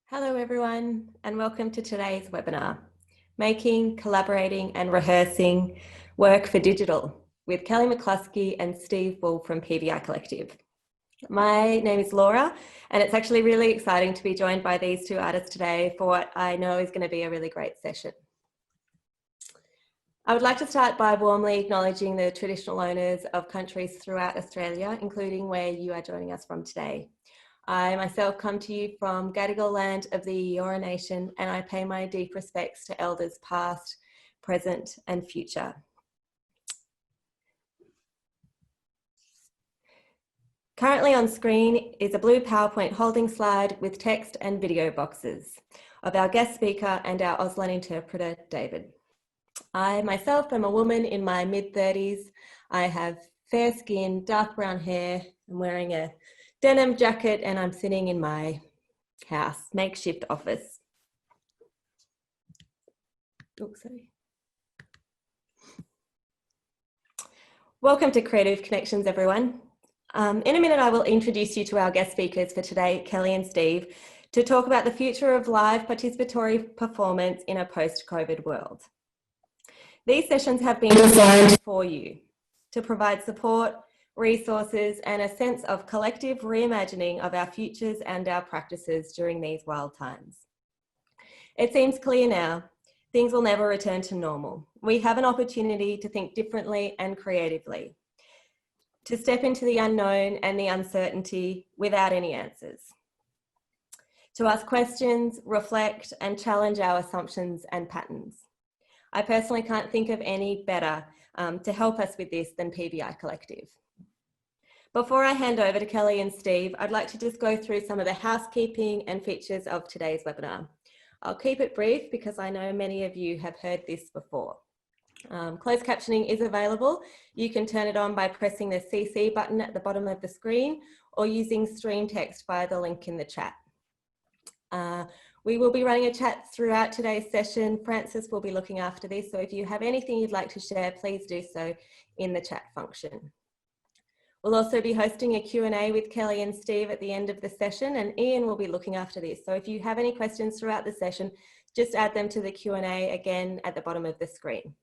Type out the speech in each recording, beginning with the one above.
Hello everyone, and welcome to today's webinar, Making, Collaborating and Rehearsing Work for Digital with Kelli Mccluskey and Steve Bull from PVI Collective. My name is Laura, and it's actually really exciting to be joined by these two artists today for what I know is going to be a really great session. I would like to start by warmly acknowledging the traditional owners of countries throughout Australia, including where you are joining us from today. I myself come to you from Gadigal land of the Eora Nation, and I pay my deep respects to elders past, present and future. Currently on screen is a blue PowerPoint holding slide with text and video boxes of our guest speaker and our Auslan interpreter, David. I myself am a woman in my mid-30s. I have fair skin, dark brown hair. I'm wearing a denim jacket and I'm sitting in my house, makeshift office. Oops, sorry. Welcome to Creative Connections, everyone. In a minute, I will introduce you to our guest speakers for today, Kelli and Steve, to talk about the future of live participatory performance in a post-COVID world. These sessions have been designed for you to provide support, resources and a sense of collective reimagining of our futures and our practices during these wild times. It seems clear now, things will never return to normal. We have an opportunity to think differently and creatively, to step into the unknown and the uncertainty without any answers, to ask questions, reflect and challenge our assumptions and patterns. I personally can't think of any better to help us with this than PVI Collective. Before I hand over to Kelli and Steve, I'd like to just go through some of the housekeeping and features of today's webinar. I'll keep it brief because I know many of you have heard this before. Closed captioning is available. You can turn it on by pressing the CC button at the bottom of the screen or using stream text via the link in the chat. We will be running a chat throughout today's session. Francis will be looking after this, so if you have anything you'd like to share, please do so in the chat function. We'll also be hosting a Q&A with Kelli and Steve at the end of the session, and Ian will be looking after this. So if you have any questions throughout the session, just add them to the Q&A again at the bottom of the screen.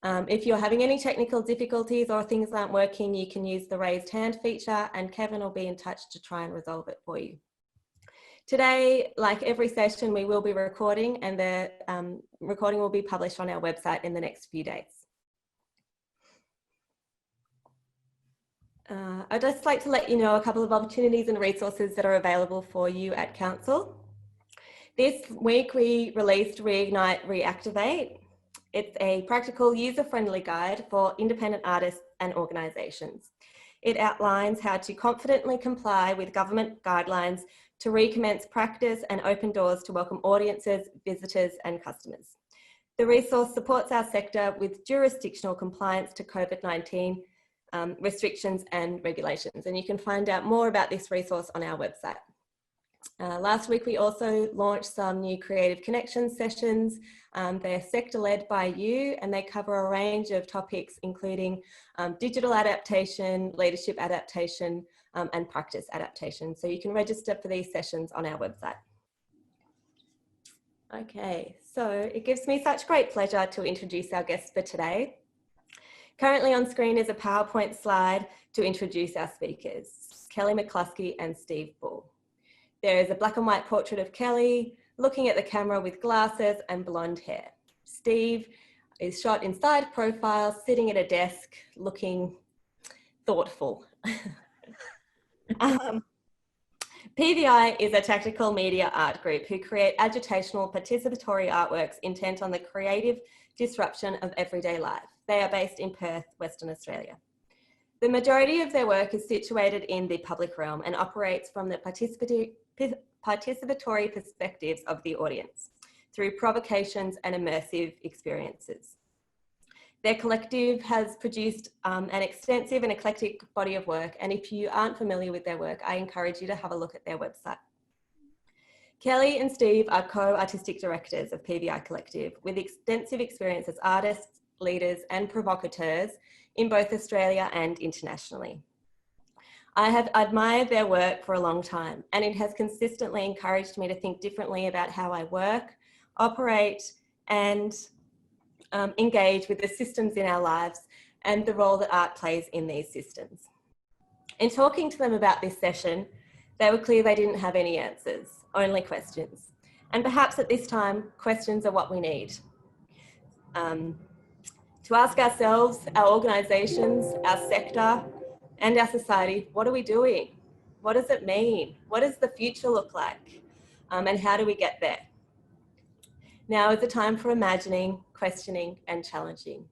If you're having any technical difficulties or things aren't working, you can use the raised hand feature and Kevin will be in touch to try and resolve it for you. Today, like every session, we will be recording and the recording will be published on our website in the next few days. I'd just like to let you know a couple of opportunities and resources that are available for you at Council. This week we released Reignite, Reactivate. It's a practical, user-friendly guide for independent artists and organisations. It outlines how to confidently comply with government guidelines to recommence practice and open doors to welcome audiences, visitors and customers. The resource supports our sector with jurisdictional compliance to COVID-19 restrictions and regulations, and you can find out more about this resource on our website. Last week we also launched some new Creative Connections sessions. They're sector-led by you and they cover a range of topics including digital adaptation, leadership adaptation and practice adaptation. So you can register for these sessions on our website. Okay, so it gives me such great pleasure to introduce our guests for today. Currently on screen is a PowerPoint slide to introduce our speakers, Kelli Mccluskey and Steve Bull. There is a black and white portrait of Kelli looking at the camera with glasses and blonde hair. Steve is shot in side profile, sitting at a desk, looking thoughtful. PVI is a tactical media art group who create agitational participatory artworks intent on the creative disruption of everyday life. They are based in Perth, Western Australia. The majority of their work is situated in the public realm and operates from the participatory perspectives of the audience through provocations and immersive experiences. Their collective has produced an extensive and eclectic body of work, and if you aren't familiar with their work, I encourage you to have a look at their website. Kelli and Steve are co-artistic directors of PVI Collective with extensive experience as artists, leaders and provocateurs in both Australia and internationally. I have admired their work for a long time, and it has consistently encouraged me to think differently about how I work, operate, and engage with the systems in our lives and the role that art plays in these systems. In talking to them about this session, they were clear they didn't have any answers, only questions. And perhaps at this time, questions are what we need. To ask ourselves, our organisations, our sector, and our society, what are we doing? What does it mean? What does the future look like? And how do we get there? Now is the time for imagining, questioning, and challenging.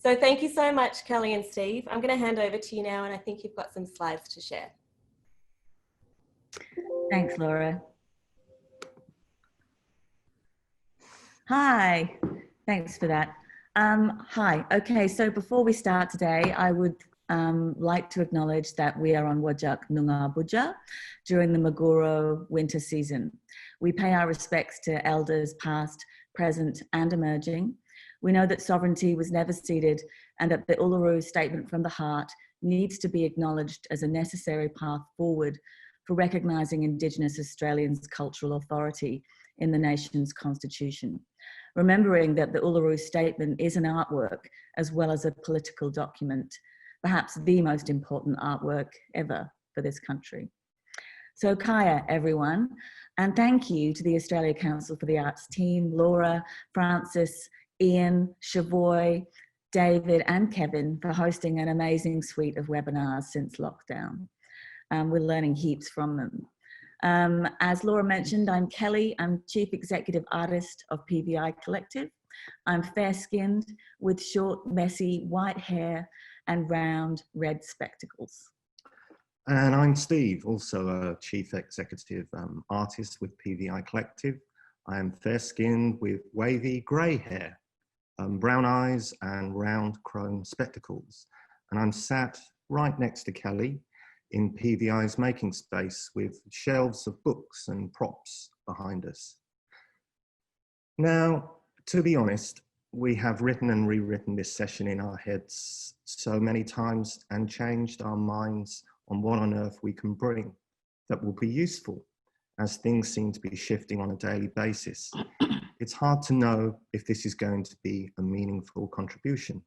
So thank you so much, Kelli and Steve. I'm going to hand over to you now, and I think you've got some slides to share. Thanks, Laura. Hi, thanks for that. Hi, okay, so before we start today, I would like to acknowledge that we are on Wajak Noongar Boodja during the Maguro winter season. We pay our respects to elders past, present and emerging. We know that sovereignty was never ceded and that the Uluru Statement from the Heart needs to be acknowledged as a necessary path forward for recognising Indigenous Australians' cultural authority in the nation's constitution. Remembering that the Uluru Statement is an artwork as well as a political document, perhaps the most important artwork ever for this country. So kaya, everyone, and thank you to the Australia Council for the Arts team, Laura, Francis, Ian, Shavoy, David and Kevin for hosting an amazing suite of webinars since lockdown. We're learning heaps from them. As Laura mentioned, I'm Kelli. I'm Chief Executive Artist of PVI Collective. I'm fair-skinned with short, messy, white hair and round red spectacles. And I'm Steve, also a Chief Executive Artist with PVI Collective. I am fair-skinned with wavy grey hair, brown eyes and round chrome spectacles. And I'm sat right next to Kelli in PVI's making space with shelves of books and props behind us. Now, to be honest, we have written and rewritten this session in our heads so many times and changed our minds on what on earth we can bring that will be useful as things seem to be shifting on a daily basis. It's hard to know if this is going to be a meaningful contribution.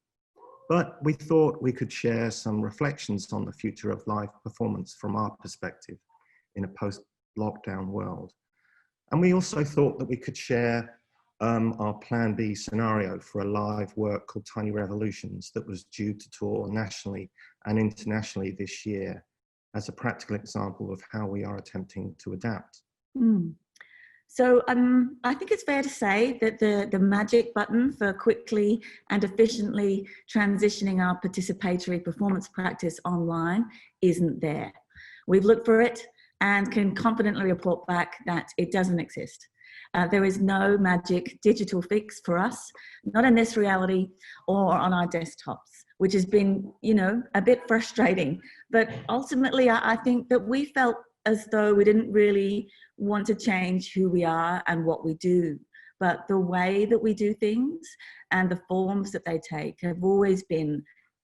But we thought we could share some reflections on the future of live performance from our perspective in a post-lockdown world. And we also thought that we could share our Plan B scenario for a live work called Tiny Revolutions that was due to tour nationally and internationally this year as a practical example of how we are attempting to adapt. So I think it's fair to say that the magic button for quickly and efficiently transitioning our participatory performance practice online isn't there. We've looked for it and can confidently report back that it doesn't exist. There is no magic digital fix for us, not in this reality or on our desktops, which has been, you know, a bit frustrating. But ultimately, I think that we felt as though we didn't really want to change who we are and what we do, but the way that we do things and the forms that they take have always been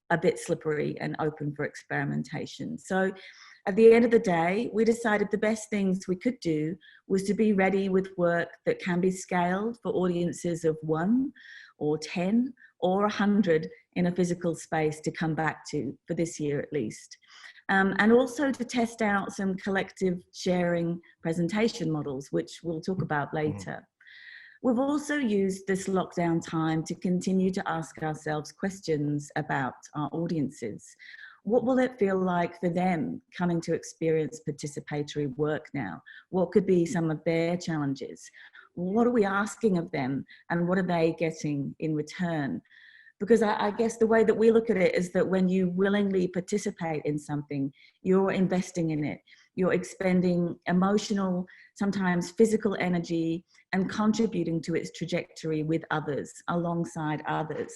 a bit slippery and open for experimentation. So at the end of the day, we decided the best things we could do was to be ready with work that can be scaled for audiences of 1 or 10 or 100 in a physical space to come back to for this year at least. And also to test out some collective sharing presentation models, which we'll talk about later. We've also used this lockdown time to continue to ask ourselves questions about our audiences. What will it feel like for them coming to experience participatory work now? What could be some of their challenges? What are we asking of them and what are they getting in return? Because I guess the way that we look at it is that when you willingly participate in something, you're investing in it. You're expending emotional, sometimes physical energy and contributing to its trajectory with others, alongside others.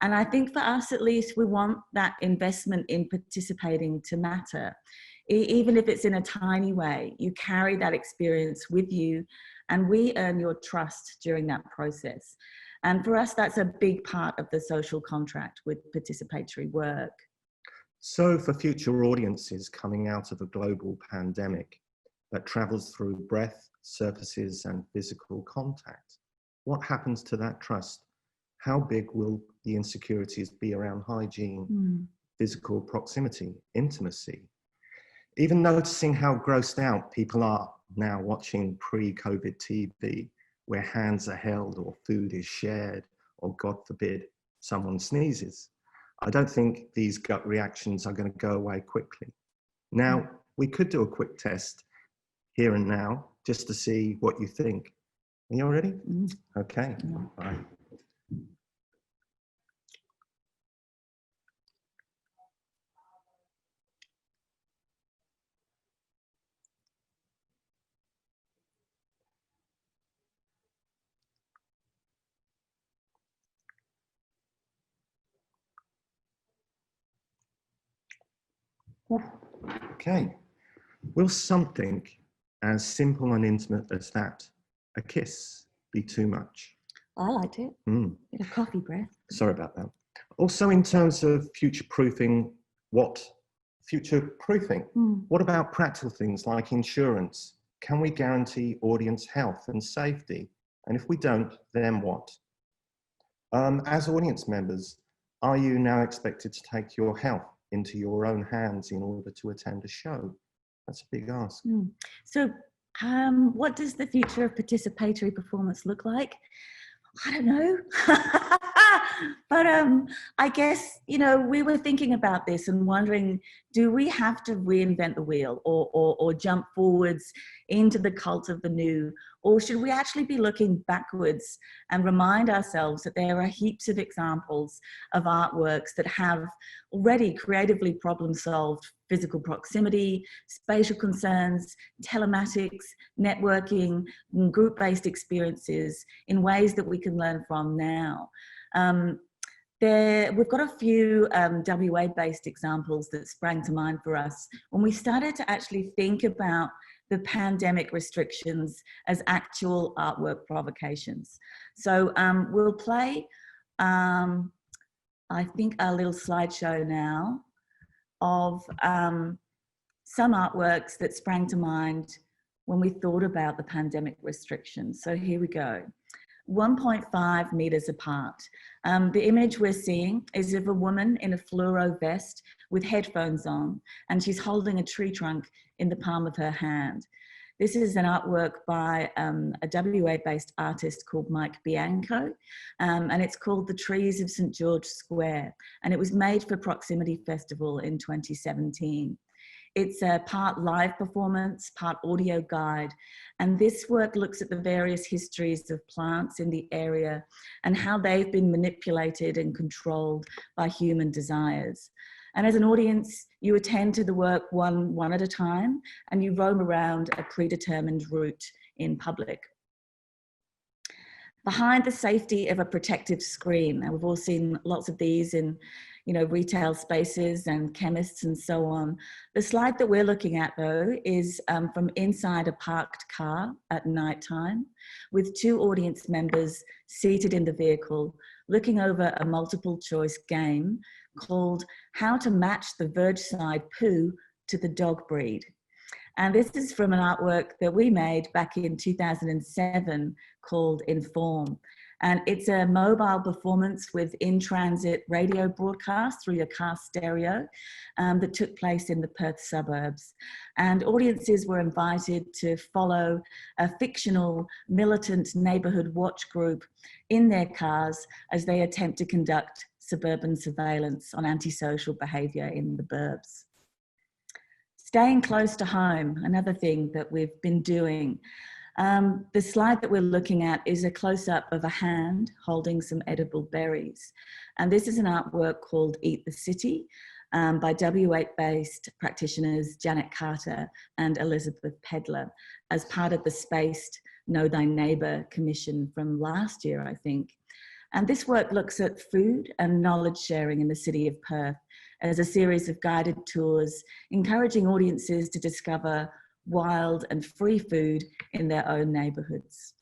And I think for us, at least, we want that investment in participating to matter. Even if it's in a tiny way, you carry that experience with you and we earn your trust during that process. And for us, that's a big part of the social contract with participatory work. So for future audiences coming out of a global pandemic that travels through breath, surfaces and physical contact, what happens to that trust? How big will the insecurities be around hygiene, physical proximity, intimacy? Even noticing how grossed out people are now watching pre-COVID TV, where hands are held or food is shared, or God forbid, someone sneezes. I don't think these gut reactions are going to go away quickly. Now, we could do a quick test here and now, just to see what you think. Are you all ready? Okay, all right. Okay, will something as simple and intimate as that, a kiss, be too much? I liked it. Bit of coffee breath. Sorry about that. Also, in terms of future-proofing, what about practical things like insurance? Can we guarantee audience health and safety? And if we don't, then what? As audience members, are you now expected to take your health into your own hands in order to attend a show? That's a big ask. So what does the future of participatory performance look like? I don't know. But I guess, you know, we were thinking about this and wondering, do we have to reinvent the wheel or jump forwards into the cult of the new? Or should we actually be looking backwards and remind ourselves that there are heaps of examples of artworks that have already creatively problem solved physical proximity, spatial concerns, telematics, networking, and group-based experiences in ways that we can learn from now. We've got a few WA-based examples that sprang to mind for us when we started to actually think about the pandemic restrictions as actual artwork provocations. So we'll play, I think, a little slideshow now of some artworks that sprang to mind when we thought about the pandemic restrictions. So here we go. 1.5 meters apart. The image we're seeing is of a woman in a fluoro vest with headphones on, and she's holding a tree trunk in the palm of her hand. This is an artwork by a WA-based artist called Mike Bianco, and it's called The Trees of St. George Square, and it was made for Proximity Festival in 2017. It's a part live performance, part audio guide, and this work looks at the various histories of plants in the area and how they've been manipulated and controlled by human desires. And as an audience, you attend to the work one at a time, and you roam around a predetermined route in public. Behind the safety of a protective screen, and we've all seen lots of these in, you know, retail spaces and chemists and so on. The slide that we're looking at, though, is from inside a parked car at nighttime, with two audience members seated in the vehicle, looking over a multiple choice game called How to Match the Vergeside Poo to the Dog Breed. And this is from an artwork that we made back in 2007 called Inform. And it's a mobile performance with in-transit radio broadcast through your car stereo that took place in the Perth suburbs. And audiences were invited to follow a fictional militant neighbourhood watch group in their cars as they attempt to conduct suburban surveillance on antisocial behaviour in the burbs. Staying close to home, another thing that we've been doing. The slide that we're looking at is a close-up of a hand holding some edible berries. And this is an artwork called Eat the City by WA-based practitioners Janet Carter and Elizabeth Pedler as part of the Spaced Know Thy Neighbour commission from last year, I think. And this work looks at food and knowledge sharing in the city of Perth as a series of guided tours, encouraging audiences to discover wild and free food in their own neighbourhoods.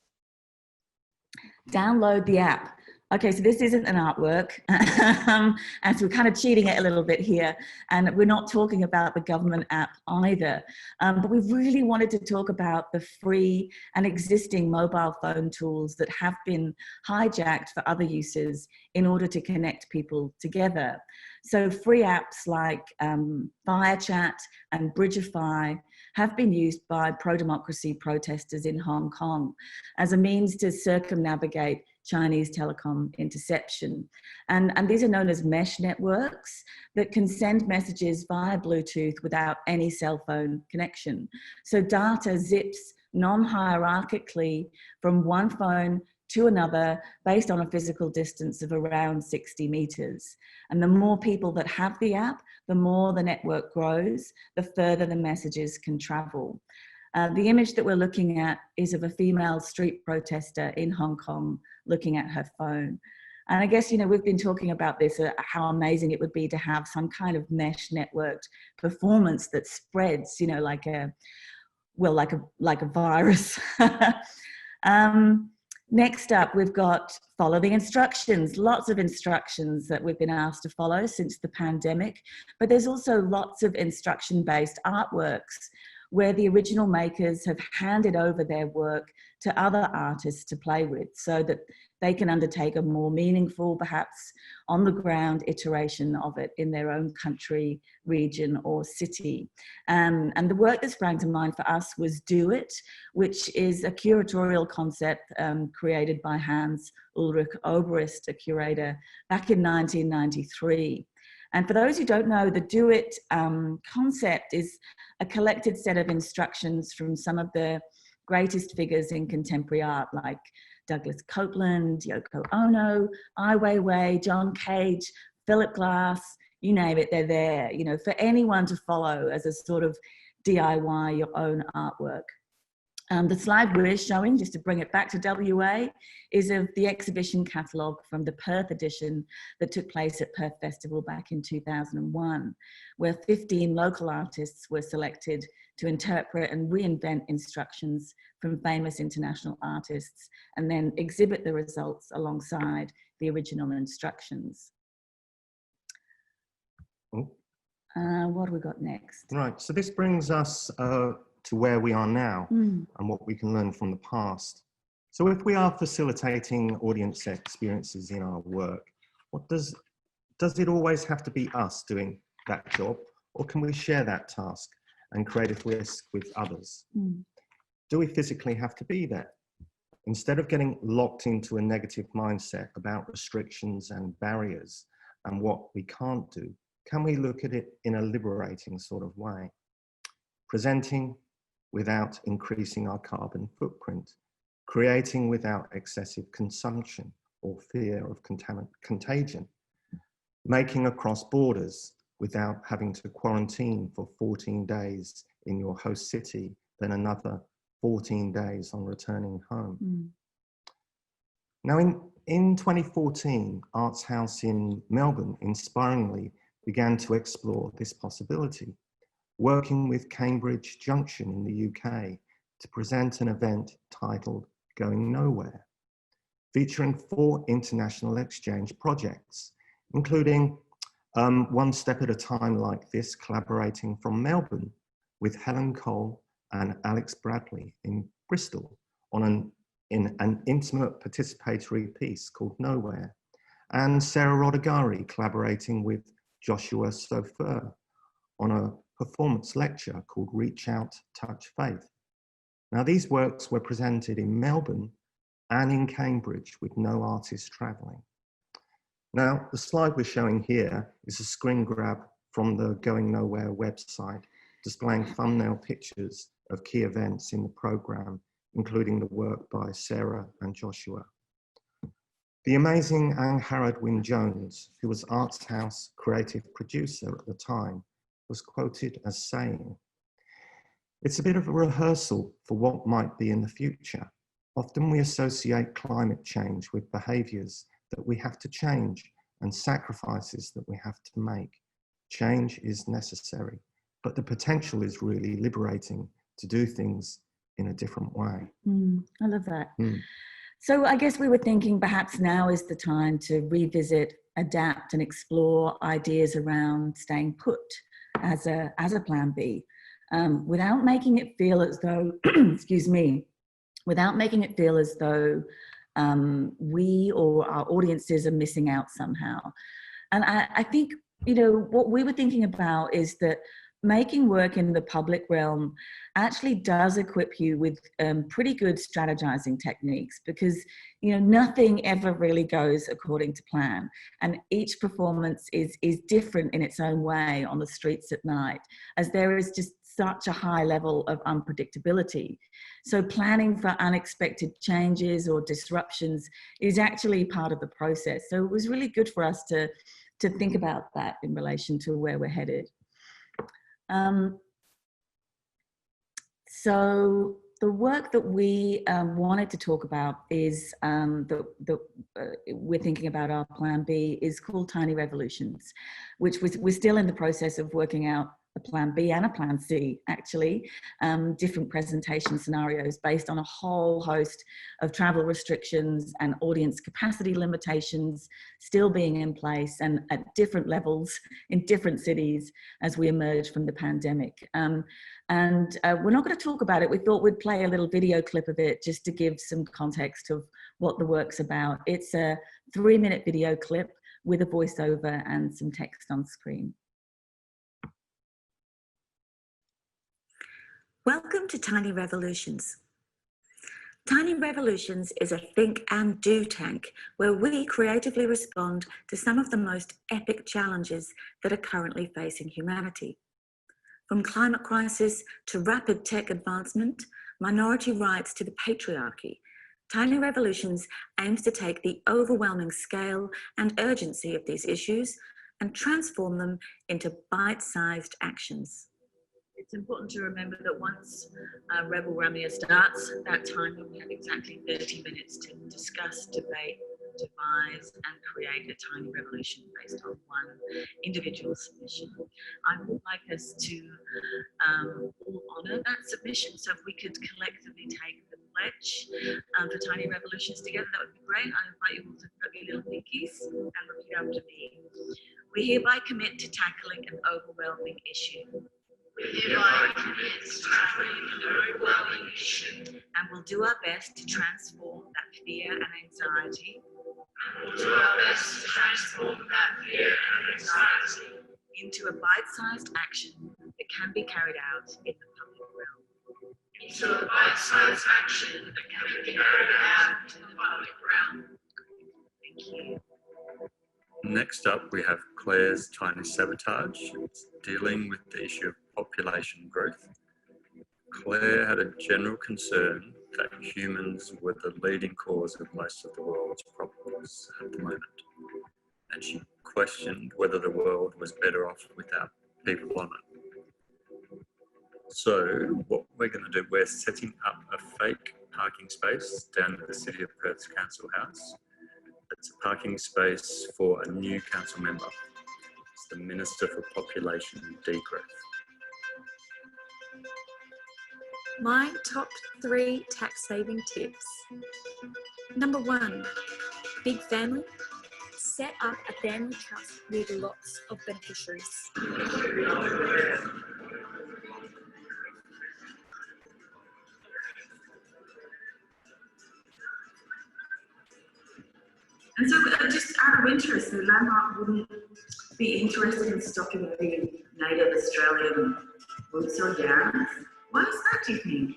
Download the app Okay, so this isn't an artwork, and so we're kind of cheating it a little bit here, and we're not talking about the government app either, but we really wanted to talk about the free and existing mobile phone tools that have been hijacked for other uses in order to connect people together. So free apps like ViaChat and Bridgeify have been used by pro-democracy protesters in Hong Kong as a means to circumnavigate Chinese telecom interception. And these are known as mesh networks that can send messages via Bluetooth without any cell phone connection. So data zips non-hierarchically from one phone to another based on a physical distance of around 60 meters. And the more people that have the app, the more the network grows, the further the messages can travel. The image that we're looking at is of a female street protester in Hong Kong looking at her phone. And I guess, you know, we've been talking about this, how amazing it would be to have some kind of mesh networked performance that spreads, you know, like a virus. Next up, we've got follow the instructions. Lots of instructions that we've been asked to follow since the pandemic, but there's also lots of instruction-based artworks where the original makers have handed over their work to other artists to play with so that they can undertake a more meaningful, perhaps on the ground iteration of it in their own country, region or city. And the work that sprang to mind for us was Do It, which is a curatorial concept created by Hans Ulrich Oberist, a curator, back in 1993. And for those who don't know, the Do It concept is a collected set of instructions from some of the greatest figures in contemporary art, like Douglas Copeland, Yoko Ono, Ai Weiwei, John Cage, Philip Glass, you name it, they're there, you know, for anyone to follow as a sort of DIY your own artwork. The slide we're showing, just to bring it back to WA, is of the exhibition catalogue from the Perth edition that took place at Perth Festival back in 2001, where 15 local artists were selected to interpret and reinvent instructions from famous international artists and then exhibit the results alongside the original instructions. What have we got next? Right, so this brings us to where we are now and what we can learn from the past. So if we are facilitating audience experiences in our work, does it always have to be us doing that job, or can we share that task and creative risk with others? Do we physically have to be there? Instead of getting locked into a negative mindset about restrictions and barriers and what we can't do, can we look at it in a liberating sort of way? Presenting without increasing our carbon footprint, creating without excessive consumption or fear of contagion, making across borders without having to quarantine for 14 days in your host city, then another 14 days on returning home. Now in 2014, Arts House in Melbourne inspiringly began to explore this possibility, working with Cambridge Junction in the UK to present an event titled Going Nowhere, featuring 4 international exchange projects, including One Step at a Time Like This, collaborating from Melbourne with Helen Cole and Alex Bradley in Bristol on an intimate participatory piece called Nowhere, and Sarah Rodegari collaborating with Joshua Sofer on a performance lecture called Reach Out, Touch Faith. Now these works were presented in Melbourne and in Cambridge with no artists travelling. Now the slide we're showing here is a screen grab from the Going Nowhere website, displaying thumbnail pictures of key events in the programme, including the work by Sarah and Joshua. The amazing Angharad Wynne-Jones, who was Arts House creative producer at the time, was quoted as saying, "It's a bit of a rehearsal for what might be in the future. Often we associate climate change with behaviours that we have to change and sacrifices that we have to make. Change is necessary, but the potential is really liberating to do things in a different way." I love that. So I guess we were thinking perhaps now is the time to revisit, adapt and explore ideas around staying put as a plan B, without making it feel as though, excuse me, without making it feel as though we or our audiences are missing out somehow. And I think, you know, what we were thinking about is that making work in the public realm actually does equip you with pretty good strategizing techniques, because, you know, nothing ever really goes according to plan. And each performance is different in its own way on the streets at night, as there is just such a high level of unpredictability. So planning for unexpected changes or disruptions is actually part of the process. So it was really good for us to think about that in relation to where we're headed. So the work that we wanted to talk about is we're thinking about our plan B is called Tiny Revolutions, which we're still in the process of working out a plan B and a plan C, actually, different presentation scenarios based on a whole host of travel restrictions and audience capacity limitations still being in place and at different levels in different cities as we emerge from the pandemic. And we're not going to talk about it. We thought we'd play a little video clip of it just to give some context of what the work's about. It's a 3-minute video clip with a voiceover and some text on screen. Welcome to Tiny Revolutions. Tiny Revolutions is a think and do tank where we creatively respond to some of the most epic challenges that are currently facing humanity. From climate crisis to rapid tech advancement, minority rights to the patriarchy, Tiny Revolutions aims to take the overwhelming scale and urgency of these issues and transform them into bite-sized actions. It's important to remember that once Rebel Ramia starts, that time we have exactly 30 minutes to discuss, debate, devise and create a tiny revolution based on one individual submission. I would like us to all honour that submission, so if we could collectively take the pledge for Tiny Revolutions together, that would be great. I invite you all to put your little pinkies and repeat after me. We hereby commit to tackling an overwhelming issue. We hereby commit to tackling an overwhelming issue. And will do our best to transform that fear and anxiety. We'll do our best to transform that fear and anxiety into a bite-sized action that can be carried out in the public realm. Into a bite-sized action that can be carried out in the public realm. Thank you. Next up, we have Claire's Tiny Sabotage. It's dealing with the issue of population growth. Claire had a general concern that humans were the leading cause of most of the world's problems at the moment. And she questioned whether the world was better off without people on it. So what we're going to do, we're setting up a fake parking space down at the City of Perth's Council House. It's a parking space for a new council member. It's the Minister for Population Degrowth. My top 3 tax-saving tips. Number 1, big family. Set up a family trust with lots of beneficiaries. And so just out of interest, the Landmark wouldn't be interested in stocking the native Australian roots or yams. Why is that, do you think?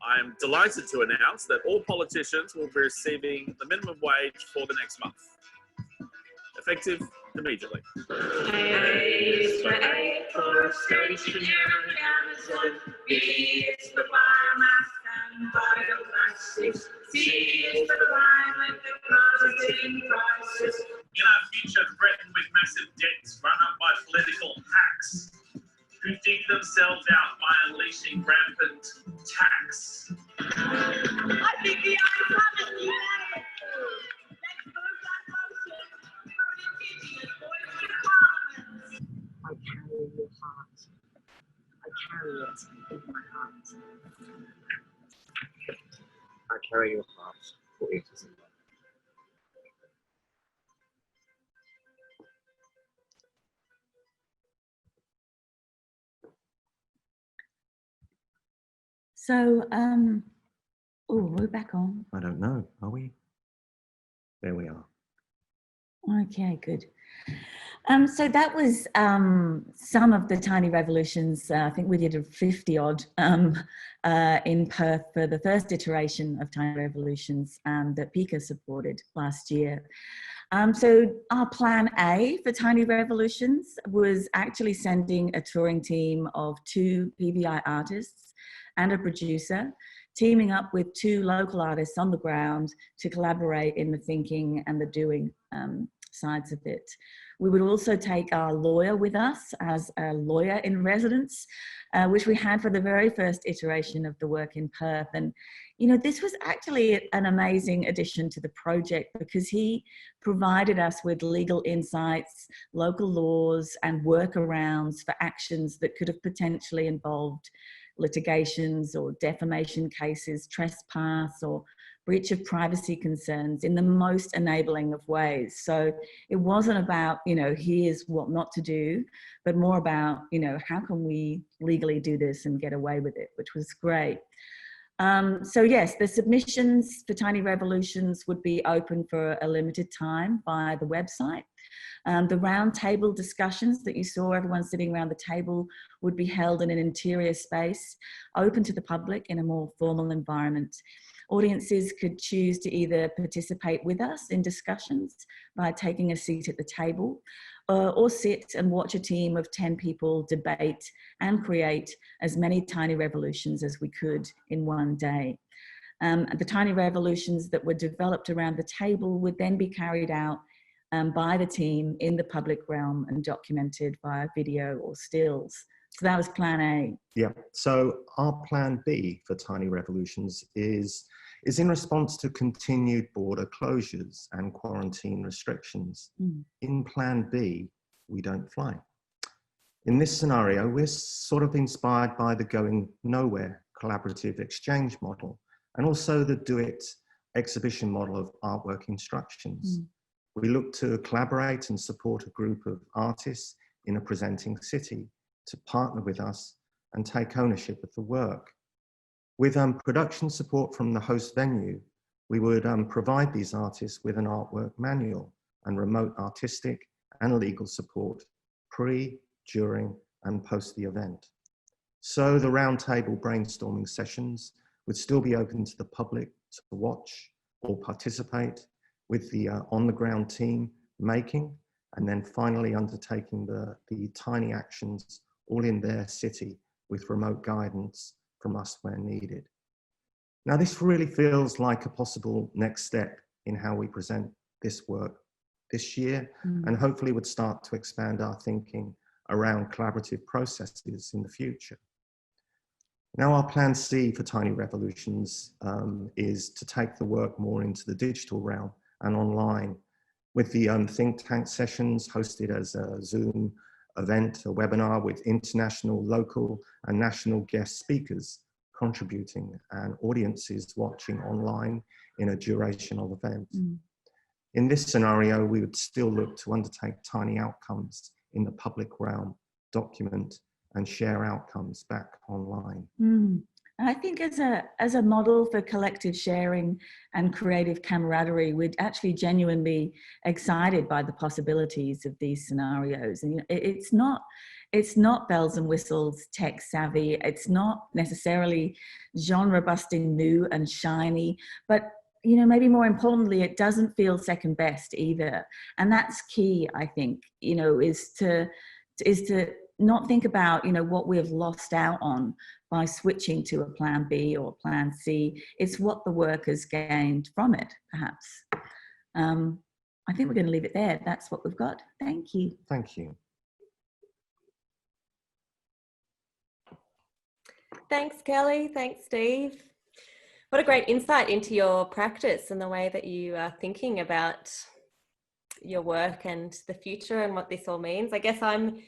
I am delighted to announce that all politicians will be receiving the minimum wage for the next month, effective immediately. A is for A for station and Amazon. B is for biomass and bioplastics. C is for climate and climate crisis. In our future threatened with massive debts run up by political hacks who dig themselves out by unleashing rampant tax. I think the ayes have it. Let's move that motion for an Indigenous voice in Parliament. I carry your heart. I carry it in my heart. I carry your heart, for it is in love. So, oh, we're back on. I don't know, are we? There we are. Okay, good. So that was some of the Tiny Revolutions. I think we did a 50 odd in Perth for the first iteration of Tiny Revolutions that Pika supported last year. So our plan A for Tiny Revolutions was actually sending a touring team of 2 PBI artists and a producer, teaming up with 2 local artists on the ground to collaborate in the thinking and the doing sides of it. We would also take our lawyer with us as a lawyer in residence, which we had for the very first iteration of the work in Perth. And, you know, this was actually an amazing addition to the project because he provided us with legal insights, local laws, and workarounds for actions that could have potentially involved litigations or defamation cases, trespass, or breach of privacy concerns in the most enabling of ways. So it wasn't about, you know, here's what not to do, but more about, you know, how can we legally do this and get away with it, which was great. So yes, the submissions for Tiny Revolutions would be open for a limited time via the website. The round table discussions that you saw, everyone sitting around the table, would be held in an interior space, open to the public in a more formal environment. Audiences could choose to either participate with us in discussions by taking a seat at the table, or sit and watch a team of 10 people debate and create as many Tiny Revolutions as we could in one day. The Tiny Revolutions that were developed around the table would then be carried out by the team in the public realm and documented via video or stills. So that was plan A. Yeah, so our plan B for Tiny Revolutions is in response to continued border closures and quarantine restrictions. In plan B, we don't fly. In this scenario, we're sort of inspired by the Going Nowhere collaborative exchange model and also the Do It exhibition model of artwork instructions. We look to collaborate and support a group of artists in a presenting city to partner with us and take ownership of the work. With production support from the host venue, we would provide these artists with an artwork manual and remote artistic and legal support pre, during, and post the event. So the roundtable brainstorming sessions would still be open to the public to watch or participate, with the on-the-ground team making and then finally undertaking the tiny actions all in their city with remote guidance from us where needed. Now, this really feels like a possible next step in how we present this work this year, and hopefully would start to expand our thinking around collaborative processes in the future. Now, our plan C for Tiny Revolutions is to take the work more into the digital realm and online, with the think tank sessions hosted as a Zoom event, a webinar with international, local, and national guest speakers contributing and audiences watching online in a durational event. In this scenario, we would still look to undertake tiny outcomes in the public realm, document and share outcomes back online. I think as a model for collective sharing and creative camaraderie, we're actually genuinely excited by the possibilities of these scenarios. And it's not bells and whistles, tech savvy. It's not necessarily genre busting new and shiny, but you know, maybe more importantly, it doesn't feel second best either. And that's key, I think, you know, is to not think about, you know, what we've lost out on by switching to a plan B or plan C. It's what the workers gained from it, perhaps. I think we're going to leave it there. That's what we've got. Thank you. Thank you. Thanks, Kelly. Thanks, Steve. What a great insight into your practice and the way that you are thinking about your work and the future and what this all means. I guess I'm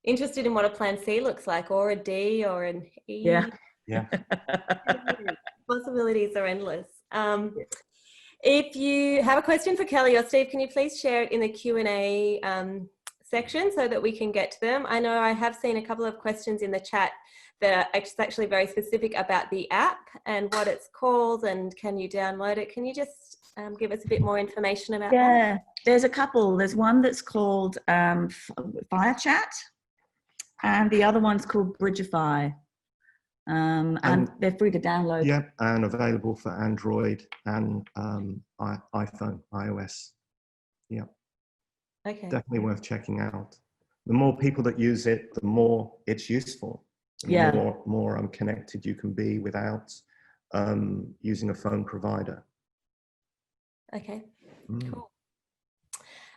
interested in what a plan C looks like, or a D or an E. Yeah. Possibilities are endless. If you have a question for Kelli or Steve, can you please share it in the Q&A section so that we can get to them? I know I have seen a couple of questions in the chat that are actually very specific about the app and what it's called and can you download it. Can you just give us a bit more information about that? Yeah, there's a couple. There's one that's called Fire Chat, and the other one's called Bridgeify. And they're free to download. Yep, and available for Android and iPhone, iOS. Yep. Okay. Definitely worth checking out. The more people that use it, the more it's useful. Yeah. The more connected you can be without using a phone provider. Okay, cool.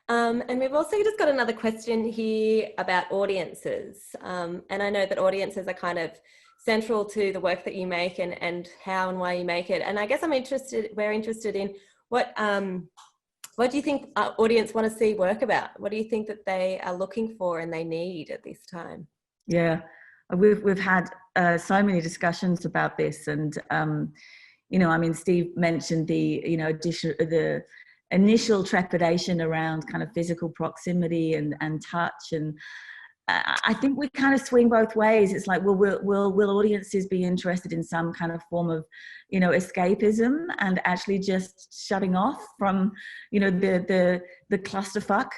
And we've also just got another question here about audiences. And I know that audiences are kind of central to the work that you make and how and why you make it. And I guess we're interested in what do you think our audience want to see work about? What do you think that they are looking for and they need at this time? Yeah, we've had so many discussions about this, and you know, I mean, Steve mentioned the the initial trepidation around kind of physical proximity and touch, and I think we kind of swing both ways. It's like, will audiences be interested in some kind of form of, you know, escapism and actually just shutting off from, you know, the clusterfuck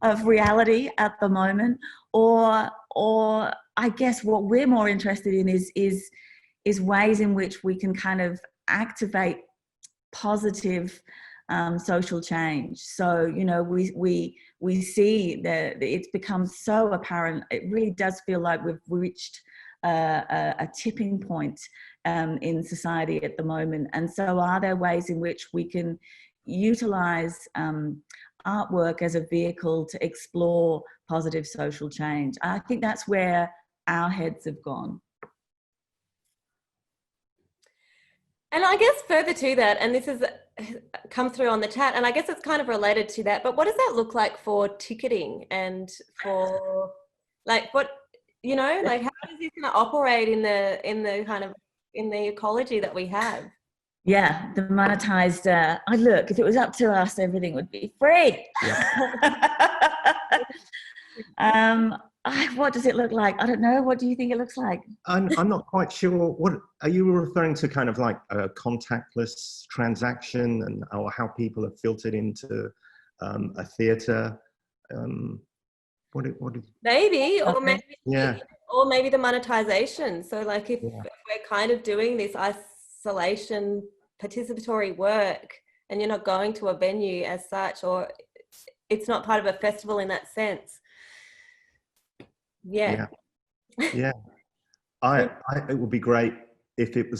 of reality at the moment, or I guess what we're more interested in is ways in which we can kind of activate positive social change. So, you know, we see that it's become so apparent. It really does feel like we've reached a tipping point in society at the moment. And so are there ways in which we can utilize artwork as a vehicle to explore positive social change? I think that's where our heads have gone. And I guess further to that, and this has come through on the chat, and I guess it's kind of related to that, but what does that look like for ticketing and for, like, what, you know, like, how is this going to operate in the kind of, in the ecology that we have? Yeah, the monetized, look, if it was up to us, everything would be free. Yeah. What does it look like? I don't know. What do you think it looks like? I'm not quite sure. What are you referring to? Kind of like a contactless transaction, and or how people are filtered into a theatre? Maybe, or okay. maybe, or maybe the monetization. So, like, if we're kind of doing this isolation participatory work, and you're not going to a venue as such, or it's not part of a festival in that sense. Yeah. It would be great if it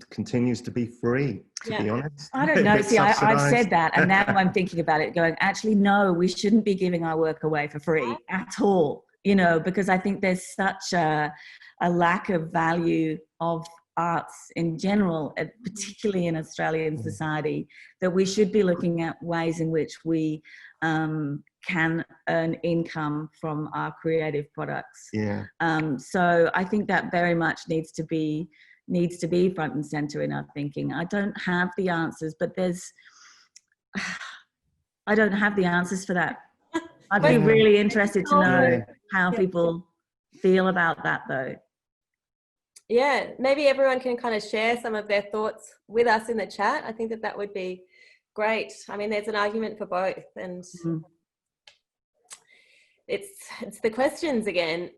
continues to be free, to be honest. I don't know. See, I've said that, and now I'm thinking about it going, actually, no, we shouldn't be giving our work away for free at all, you know, because I think there's such a lack of value of arts in general, particularly in Australian society, that we should be looking at ways in which we can earn income from our creative products. So I think that very much needs to be front and center in our thinking. I don't have the answers, but I don't have the answers for that. I'd be really interested to know how people feel about that, though. Yeah, maybe everyone can kind of share some of their thoughts with us in the chat. I think that would be great. I mean, there's an argument for both, and it's the questions again.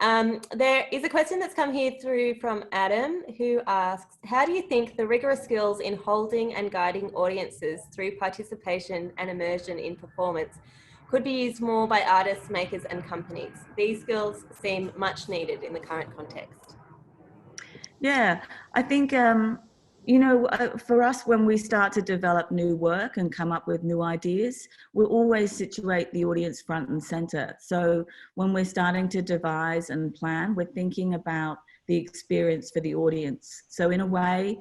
There is a question that's come here through from Adam, who asks, how do you think the rigorous skills in holding and guiding audiences through participation and immersion in performance could be used more by artists, makers and companies? These skills seem much needed in the current context. Yeah, I think, you know, for us, when we start to develop new work and come up with new ideas, we'll always situate the audience front and center. So when we're starting to devise and plan, we're thinking about the experience for the audience. So in a way,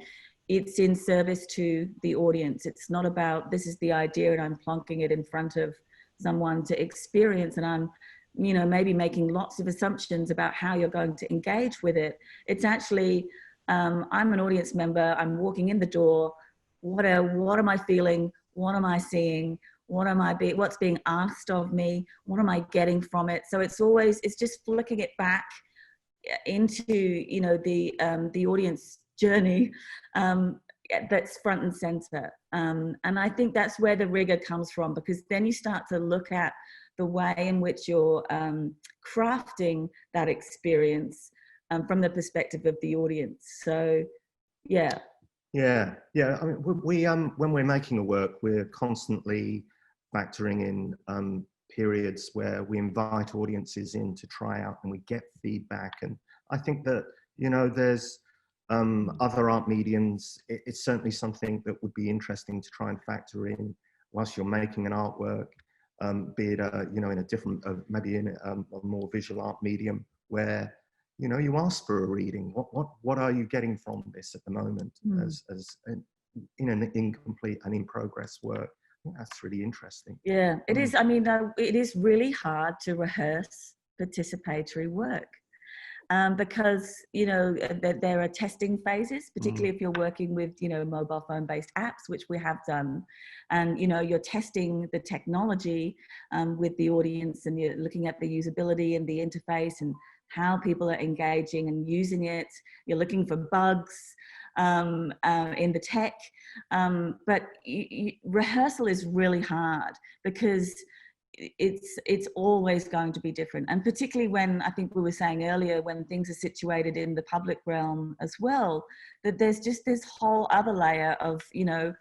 it's in service to the audience. It's not about, this is the idea and I'm plonking it in front of someone to experience, and I'm, you know, maybe making lots of assumptions about how you're going to engage with it. It's actually, I'm an audience member, I'm walking in the door, what am I feeling? What am I seeing? What's being asked of me? What am I getting from it? So it's just flicking it back into, you know, the audience journey that's front and center. And I think that's where the rigor comes from, because then you start to look at the way in which you're crafting that experience from the perspective of the audience. So, yeah. Yeah. I mean, we when we're making a work, we're constantly factoring in periods where we invite audiences in to try out and we get feedback. And I think that, you know, there's other art mediums. It's certainly something that would be interesting to try and factor in whilst you're making an artwork, be it, you know, in a different, maybe in a more visual art medium where, you know, you ask for a reading. What are you getting from this at the moment as in an incomplete and in progress work? I think that's really interesting. Yeah, it is. I mean, it is really hard to rehearse participatory work because, you know, there are testing phases, particularly if you're working with, you know, mobile phone based apps, which we have done. And, you know, you're testing the technology with the audience, and you're looking at the usability and the interface and how people are engaging and using it. You're looking for bugs in the tech, but rehearsal is really hard because it's always going to be different. And particularly when, I think we were saying earlier, when things are situated in the public realm as well, that there's just this whole other layer of, you know,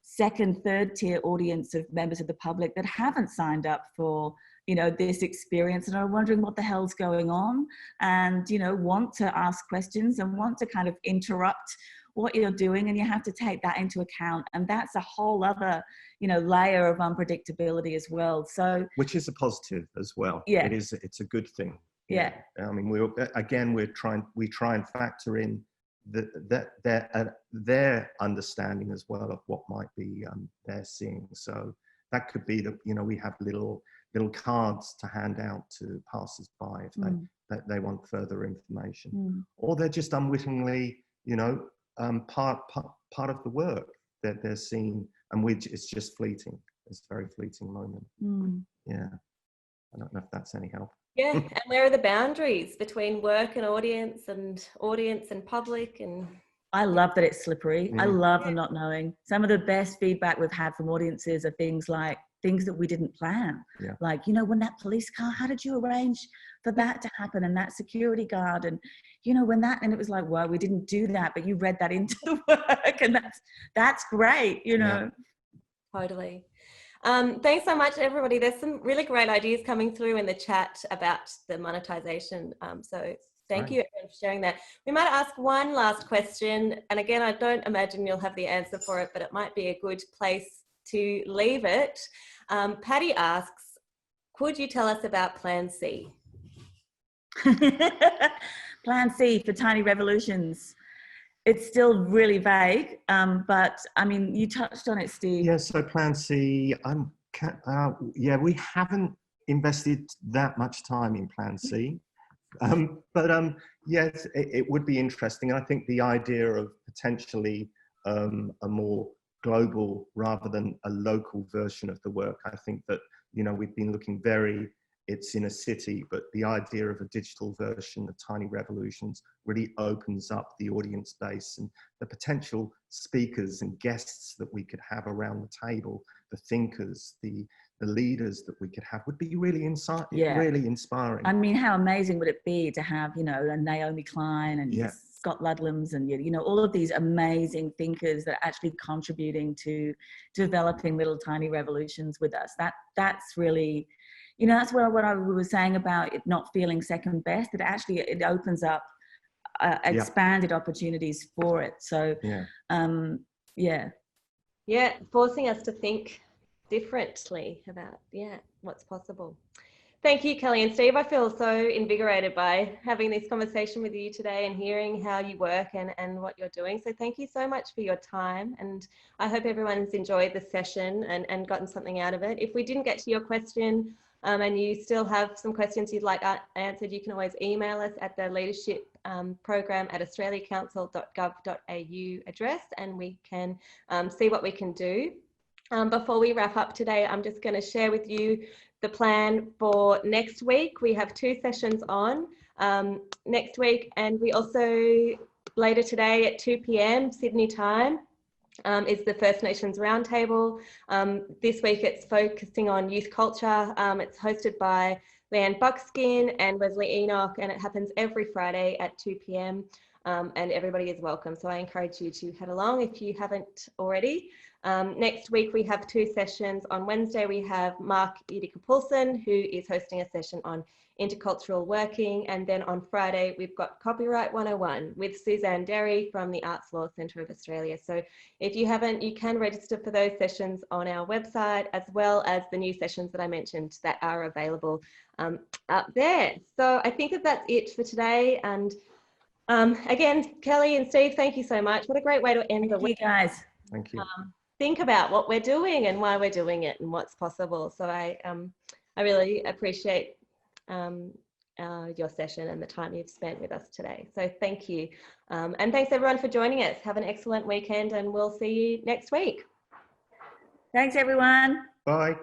second, third tier audience of members of the public that haven't signed up for, you know, this experience and are wondering what the hell's going on, and, you know, want to ask questions and want to kind of interrupt what you're doing, and you have to take that into account. And that's a whole other, you know, layer of unpredictability as well. So, which is a positive as well. Yeah, it's a good thing. Yeah, I mean, we try and factor in their understanding as well of what might be they're seeing. So that could be that, you know, we have little cards to hand out to passers-by if they want further information, or they're just unwittingly, you know, part of the work that they're seeing, and which it's just fleeting. It's a very fleeting moment. Yeah, I don't know if that's any help. Yeah, and where are the boundaries between work and audience and public? And I love that it's slippery. I love the not knowing. Some of the best feedback we've had from audiences are things like things that we didn't plan. Yeah. Like, you know, when that police car, how did you arrange for that to happen? And that security guard, and, you know, and it was like, well, we didn't do that, but you read that into the work, and that's great, you know. Yeah. Totally. Thanks so much, everybody. There's some really great ideas coming through in the chat about the monetization. So thank you everyone for sharing that. We might ask one last question. And again, I don't imagine you'll have the answer for it, but it might be a good place to leave it. Patty asks, could you tell us about Plan C? Plan C for Tiny Revolutions. It's still really vague, but I mean, you touched on it, Steve. Yeah, so Plan C, we haven't invested that much time in Plan C, but yes, it would be interesting. And I think the idea of potentially a more global rather than a local version of the work, I think that, you know, we've been looking it's in a city, but the idea of a digital version of Tiny Revolutions really opens up the audience base and the potential speakers and guests that we could have around the table, the thinkers, the leaders that we could have would be really really inspiring. I mean, how amazing would it be to have, you know, a Naomi Klein and Scott Ludlams and, you know, all of these amazing thinkers that are actually contributing to developing little tiny revolutions with us. That's really, you know, that's what I was saying about it not feeling second best. It opens up expanded opportunities for it. So, forcing us to think differently about what's possible. Thank you, Kelli and Steve. I feel so invigorated by having this conversation with you today and hearing how you work and what you're doing. So thank you so much for your time. And I hope everyone's enjoyed the session and gotten something out of it. If we didn't get to your question, and you still have some questions you'd like answered, you can always email us at the leadership program at australiacouncil.gov.au address, and we can see what we can do. Before we wrap up today, I'm just going to share with you the plan for next week. We have 2 sessions on next week, and we also later today at 2 p.m. Sydney time is the First Nations Roundtable. This week it's focusing on youth culture. It's hosted by Leanne Buckskin and Wesley Enoch, and it happens every Friday at 2 p.m. And everybody is welcome. So I encourage you to head along if you haven't already. Next week we have 2 sessions. On Wednesday we have Mark Idika-Poulsen, who is hosting a session on intercultural working, and then on Friday we've got Copyright 101 with Suzanne Derry from the Arts Law Centre of Australia. So if you haven't, you can register for those sessions on our website, as well as the new sessions that I mentioned that are available up there. So I think that that's it for today, and again, Kelly and Steve, thank you so much. What a great way to end the week. You guys. Thank you. Think about what we're doing and why we're doing it and what's possible. So I really appreciate your session and the time you've spent with us today. So thank you. And thanks everyone for joining us. Have an excellent weekend, and we'll see you next week. Thanks, everyone. Bye.